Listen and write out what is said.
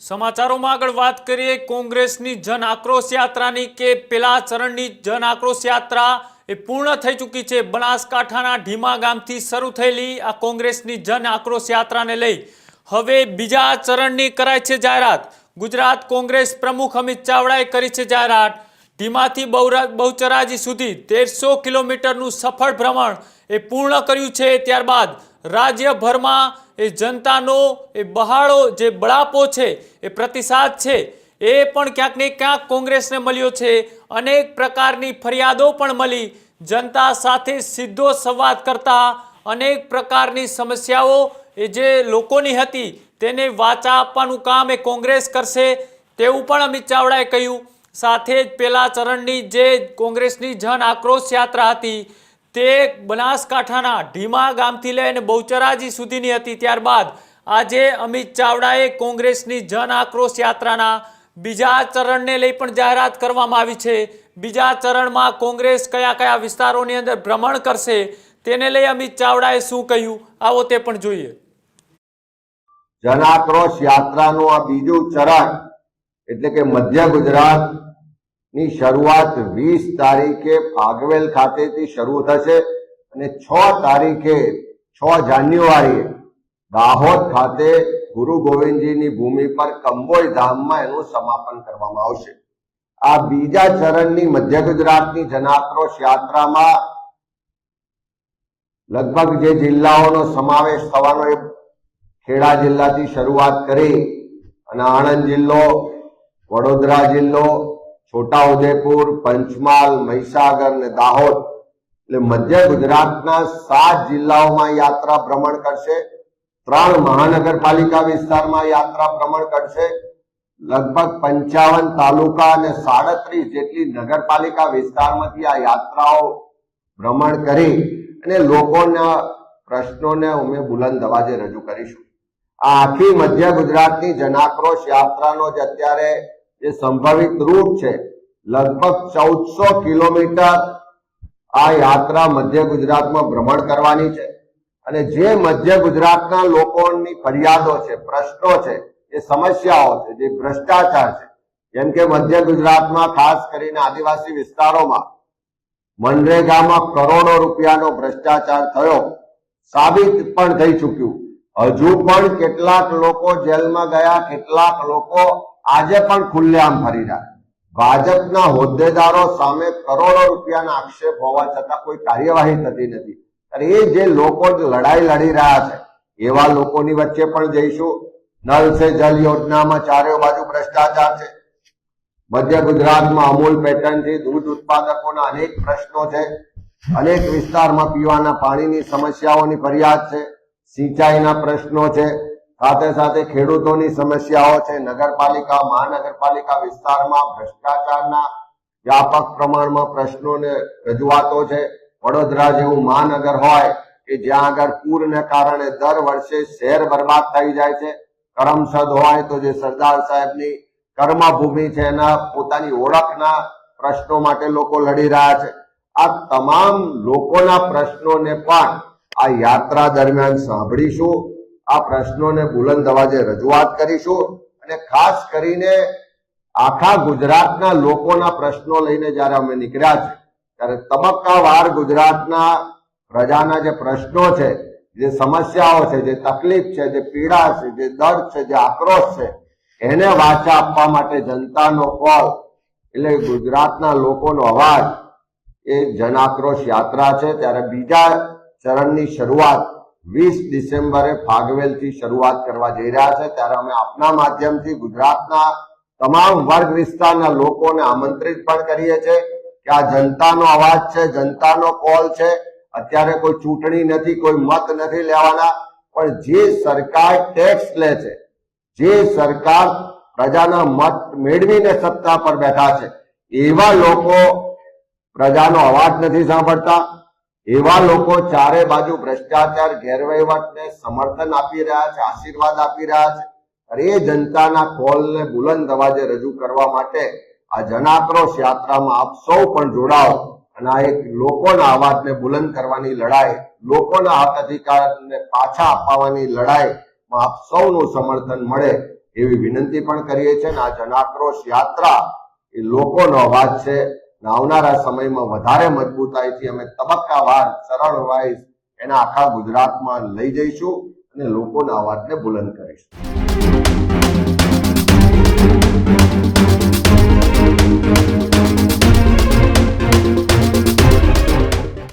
સમાચારોમાં આગળ વાત કરીએ કોંગ્રેસની જન આક્રોશ યાત્રાની કે પેલા ચરણની જન આક્રોશ યાત્રા એ પૂર્ણ થઈ ચૂકી છે। બનાસકાંઠાના ઢીમા ગામથી શરૂ થયેલી આ કોંગ્રેસની જન આક્રોશ યાત્રાને લઈ હવે બીજા ચરણની કરાઈ છે જાહેરાત। ગુજરાત કોંગ્રેસ પ્રમુખ અમિત ચાવડાએ કરી છે જાહેરાત। ઢીમાથી બહુચરાજી સુધી 1300 કિલોમીટરનું સફળ ભ્રમણ એ પૂર્ણ કર્યું છે। ત્યારબાદ રાજ્યભરમાં એ જનતાનો એ બહાળો જે બળાપો છે એ પ્રતિસાદ છે એ પણ ક્યાંક ને ક્યાંક કોંગ્રેસને મળ્યો છે। અનેક પ્રકારની ફરિયાદો પણ મળી। જનતા સાથે સીધો સંવાદ કરતા અનેક પ્રકારની સમસ્યાઓ એ જે લોકોની હતી તેને વાચા આપવાનું કામ એ કોંગ્રેસ કરશે તેવું પણ અમિત ચાવડાએ કહ્યું। સાથે જ પેલા ચરણની જે કોંગ્રેસની જન આક્રોશ યાત્રા હતી તે બનાસકાંઠાના ઢીમા ગામથી લઈને બહુચરાજી સુધીની હતી। ત્યારબાદ આજે અમિત ચાવડાએ કોંગ્રેસની જન આક્રોશ યાત્રાના બીજા ચરણને લઈ પણ જાહેરાત કરવામાં આવી છે। બીજા ચરણમાં કોંગ્રેસ કયા કયા વિસ્તારોની અંદર ભ્રમણ કરશે તેને લઈ અમિત ચાવડાએ શું કહ્યું આવો તે પણ જોઈએ। જન આક્રોશ યાત્રાનું આ બીજું ચરણ એટલે કે મધ્ય ગુજરાત ની શરૂઆત 20 તારીખે ફાગવેલ ખાતેથી શરૂ થશે અને 6 તારીખે 6 જાન્યુઆરીએ દાહોદ ખાતે ગુરુ ગોવિંદજીની ભૂમિ પર કંબોઈ ધામમાં એનું સમાપન કરવામાં આવશે। આ બીજા ચરણની મધ્ય ગુજરાતની જન આક્રોશ યાત્રામાં લગભગ જે જિલ્લાઓનો સમાવેશ થવાનો એ ખેડા જિલ્લાથી શરૂઆત કરી અને આણંદ જિલ્લો, વડોદરા જિલ્લો, છોટાઉદેપુર, પંચમહાલ, મહીસાગર અને દાહોદ એટલે મધ્ય ગુજરાતના 7 જિલ્લાઓમાં યાત્રા ભ્રમણ કરશે। 3 મહાનગરપાલિકા વિસ્તારમાં યાત્રા ભ્રમણ કરશે। લગભગ 55 તાલુકા અને 37 જેટલી નગરપાલિકા વિસ્તારમાંથી આ યાત્રાઓ ભ્રમણ કરી અને લોકોના પ્રશ્નોને અમે બુલંદ અવાજે રજૂ કરીશું। આ આખી મધ્ય ગુજરાતની જન આક્રોશ યાત્રાનો જ અત્યારે જે સંભવિત રૂટ છે લગભગ 1400 કિલોમીટર આ યાત્રા મધ્ય ગુજરાતમાં ભ્રમણ કરવાની છે અને જે મધ્ય ગુજરાતના લોકોની ફરિયાદો છે, પ્રશ્નો છે, એ સમસ્યાઓ છે, જે ભ્રષ્ટાચાર છે, જેમ કે મધ્ય ગુજરાતમાં ખાસ કરીને આદિવાસી વિસ્તારોમાં મનરેગામાં કરોડો રૂપિયાનો ભ્રષ્ટાચાર થયો સાબિત પણ થઈ ચૂક્યું। હજુ પણ કેટલાક લોકો જેલમાં ગયા, કેટલાક લોકો આજે પણ ખુલ્લેઆમ ફરી રહ્યા। ભાજપના હોદ્દેદારો સામે કરોડો રૂપિયાના આક્ષેપ હોવા છતાં કોઈ કાર્યવાહી થતી નથી। અને એ જે લોકો લડાઈ લડી રહ્યા છે એવા લોકોની વચ્ચે પણ જઈશું। નલ સે જલ યોજનામાં ચારે બાજુ ભ્રષ્ટાચાર છે। મધ્ય ગુજરાતમાં અમૂલ પેટર્નથી દૂધ ઉત્પાદકોના અનેક પ્રશ્નો છે। અનેક વિસ્તારમાં પીવાના પાણીની સમસ્યાઓની ફરિયાદ છે, સિંચાઈના પ્રશ્નો છે, સાથે સાથે ખેડૂતોની સમસ્યાઓ છે। નગરપાલિકા, મહાનગરપાલિકા વિસ્તારમાં ભ્રષ્ટાચારના વ્યાપક પ્રમાણમાં પ્રશ્નોને રજૂઆતો છે। વડોદરા જેવું મહાનગર હોય કે જ્યાં આગળ પૂરને કારણે દર વર્ષે શહેર બરબાદ થઈ જાય છે। કરમસદ હોય તો જે સરદાર સાહેબની કર્મભૂમિ છે એના પોતાની ઓળખના પ્રશ્નો માટે લોકો લડી રહ્યા છે। આ તમામ લોકોના પ્રશ્નોને પણ આ યાત્રા દરમિયાન સાંભળીશું। આ પ્રશ્નોને બુલંદ અવાજે રજૂઆત કરીશું અને ખાસ કરીને આખા ગુજરાતના લોકોના પ્રશ્નો લઈને જ્યારે અમે નીકળ્યા છે ત્યારે તબક્કાવાર ગુજરાતના પ્રજાના જે પ્રશ્નો છે, જે સમસ્યાઓ છે, જે તકલીફ છે, જે પીડા છે, જે દર્દ છે, જે આક્રોશ છે એને વાચા આપવા માટે જનતાનો કોલ એટલે ગુજરાતના લોકોનો અવાજ એ જન આક્રોશ યાત્રા છે। ત્યારે બીજા ચરણની શરૂઆત 20 ડિસેમ્બરે ફાગવેલથી શરૂઆત કરવા જઈ રહ્યા છે। ત્યારે અમે આપના માધ્યમથી ગુજરાતના તમામ વર્ગ વિસ્તારના લોકોને આમંત્રિત પણ કરીએ છીએ કે આ જનતાનો અવાજ છે, જનતાનો કોલ છે। અત્યારે કોઈ ચૂંટણી નથી, કોઈ મત નથી લેવાના, પણ જે સરકાર ટેક્સ લે છે, જે સરકાર પ્રજાના મત મેળવીને સત્તા પર બેઠા છે એવા લોકો પ્રજાનો અવાજ નથી સાંભળતા। એવા લોકો ચારે બાજુ ભ્રષ્ટાચાર, ગેરવહીવટને સમર્થન આપી રહ્યા છે, આશીર્વાદ આપી રહ્યા છે। અને એ જનતાના કોલને બુલંદ અવાજે રજૂ કરવા માટે આ જન આક્રોશ યાત્રામાં આપ સૌ પણ જોડાઓ અને આ એક લોકોના અવાજને બુલંદ કરવાની લડાઈ, લોકોના હક અધિકારને પાછા અપાવવાની લડાઈમાં આપ સૌનું સમર્થન મળે એવી વિનંતી પણ કરીએ છીએ અને આ જનાક્રોશ યાત્રા એ લોકોનો અવાજ છે. આવનારા સમયમાં વધારે મજબૂતાઈથી અમે તબક્કાવાર સરળ વાઇઝ એના આખા ગુજરાતમાં લઈ જઈશું અને લોકોના અવાજને બુલંદ કરીશું.